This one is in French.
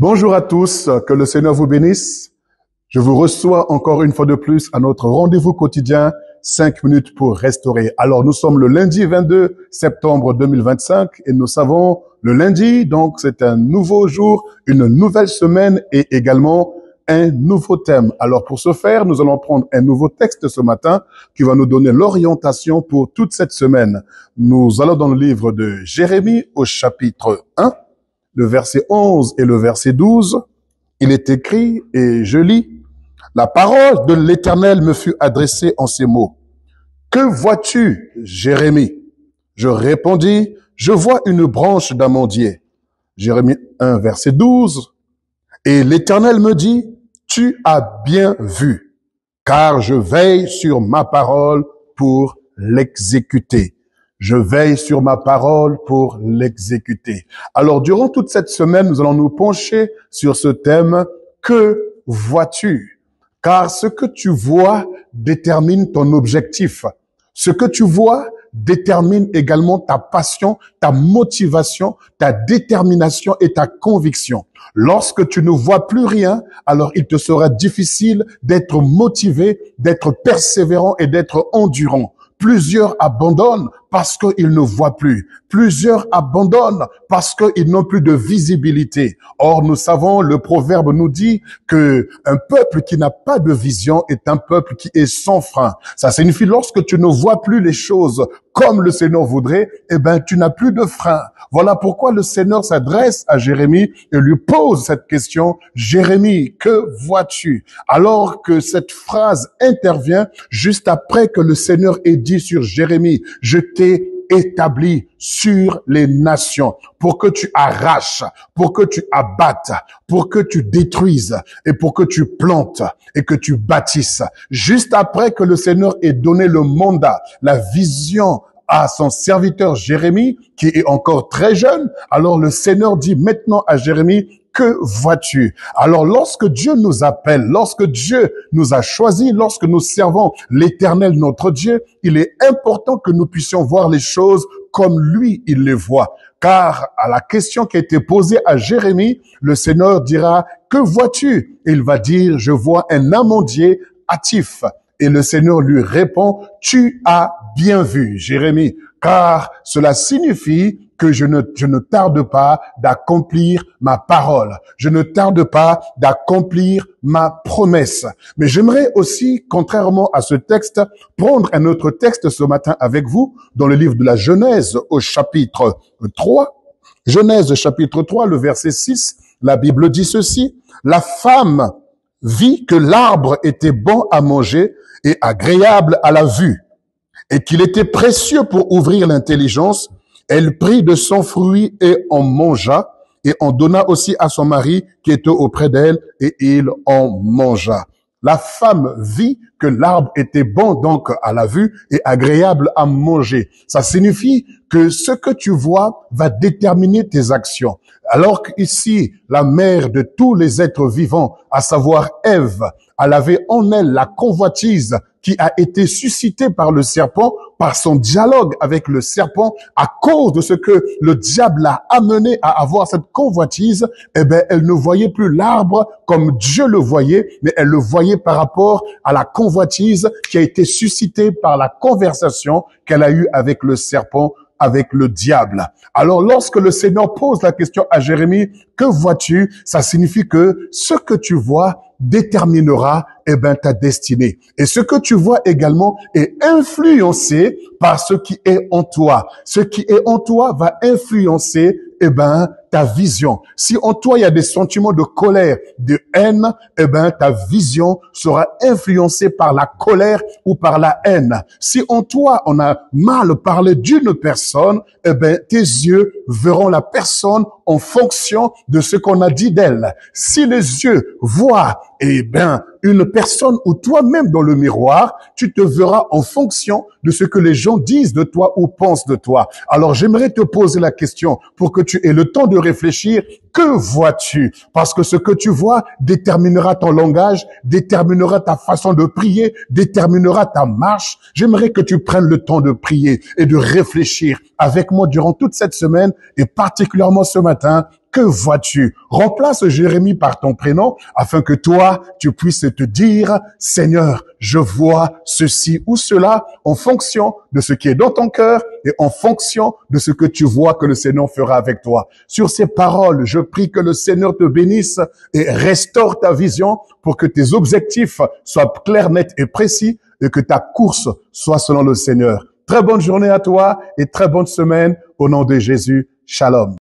Bonjour à tous, que le Seigneur vous bénisse. Je vous reçois encore une fois de plus à notre rendez-vous quotidien, 5 minutes pour restaurer. Alors, nous sommes le lundi 22 septembre 2025 et nous savons le lundi, donc c'est un nouveau jour, une nouvelle semaine et également un nouveau thème. Alors, pour ce faire, nous allons prendre un nouveau texte ce matin qui va nous donner l'orientation pour toute cette semaine. Nous allons dans le livre de Jérémie au chapitre 1. Le verset 11 et le verset 12, il est écrit, et je lis, « La parole de l'Éternel me fut adressée en ces mots. Que vois-tu, Jérémie? Je répondis, je vois une branche d'amandier. » Jérémie 1, verset 12, « Et l'Éternel me dit, tu as bien vu, car je veille sur ma parole pour l'exécuter. » Je veille sur ma parole pour l'exécuter. Alors, durant toute cette semaine, nous allons nous pencher sur ce thème. Que vois-tu? Car ce que tu vois détermine ton objectif. Ce que tu vois détermine également ta passion, ta motivation, ta détermination et ta conviction. Lorsque tu ne vois plus rien, alors il te sera difficile d'être motivé, d'être persévérant et d'être endurant. Plusieurs abandonnent parce qu'ils ne voient plus. Plusieurs abandonnent parce qu'ils n'ont plus de visibilité. Or, nous savons, le proverbe nous dit que un peuple qui n'a pas de vision est un peuple qui est sans frein. Ça signifie lorsque tu ne vois plus les choses comme le Seigneur voudrait, tu n'as plus de frein. Voilà pourquoi le Seigneur s'adresse à Jérémie et lui pose cette question. Jérémie, que vois-tu? Alors que cette phrase intervient juste après que le Seigneur ait dit sur Jérémie, je t'ai établi sur les nations pour que tu arraches, pour que tu abattes, pour que tu détruises et pour que tu plantes et que tu bâtisses. Juste après que le Seigneur ait donné le mandat, la vision à son serviteur Jérémie, qui est encore très jeune, alors le Seigneur dit maintenant à Jérémie, que vois-tu? Alors, lorsque Dieu nous appelle, lorsque Dieu nous a choisis, lorsque nous servons l'Éternel, notre Dieu, il est important que nous puissions voir les choses comme lui, il les voit. Car à la question qui a été posée à Jérémie, le Seigneur dira, que vois-tu? Il va dire, je vois un amandier hâtif. Et le Seigneur lui répond, tu as bien vu, Jérémie, car cela signifie que je ne tarde pas d'accomplir ma parole. Je ne tarde pas d'accomplir ma promesse. Mais j'aimerais aussi, contrairement à ce texte, prendre un autre texte ce matin avec vous dans le livre de la Genèse au chapitre 3. Genèse chapitre 3, le verset 6, la Bible dit ceci. La femme vit que l'arbre était bon à manger et agréable à la vue, et qu'il était précieux pour ouvrir l'intelligence. Elle prit de son fruit et en mangea, et en donna aussi à son mari qui était auprès d'elle, et il en mangea. La femme vit que l'arbre était bon donc à la vue et agréable à manger. Ça signifie que ce que tu vois va déterminer tes actions. Alors qu'ici, la mère de tous les êtres vivants, à savoir Ève, elle avait en elle la convoitise qui a été suscitée par le serpent, par son dialogue avec le serpent, à cause de ce que le diable l'a amené à avoir cette convoitise, elle ne voyait plus l'arbre comme Dieu le voyait, mais elle le voyait par rapport à la convoitise qui a été suscitée par la conversation qu'elle a eue avec le serpent, avec le diable. Alors, lorsque le Seigneur pose la question à Jérémie, que vois-tu? Ça signifie que ce que tu vois déterminera, ta destinée. Et ce que tu vois également est influencé par ce qui est en toi. Ce qui est en toi va influencer, ta vision. Si en toi il y a des sentiments de colère, de haine, ta vision sera influencée par la colère ou par la haine. Si en toi on a mal parlé d'une personne, tes yeux verront la personne en fonction de ce qu'on a dit d'elle. Si les yeux voient, une personne ou toi-même dans le miroir, tu te verras en fonction de ce que les gens disent de toi ou pensent de toi. Alors, j'aimerais te poser la question pour que tu aies le temps de réfléchir, que vois-tu? Parce que ce que tu vois déterminera ton langage, déterminera ta façon de prier, déterminera ta marche. J'aimerais que tu prennes le temps de prier et de réfléchir avec moi durant toute cette semaine et particulièrement ce matin. Que vois-tu? Remplace Jérémie par ton prénom afin que toi, tu puisses te dire, Seigneur, je vois ceci ou cela en fonction de ce qui est dans ton cœur et en fonction de ce que tu vois que le Seigneur fera avec toi. Sur ces paroles, je prie que le Seigneur te bénisse et restaure ta vision pour que tes objectifs soient clairs, nets et précis et que ta course soit selon le Seigneur. Très bonne journée à toi et très bonne semaine au nom de Jésus. Shalom.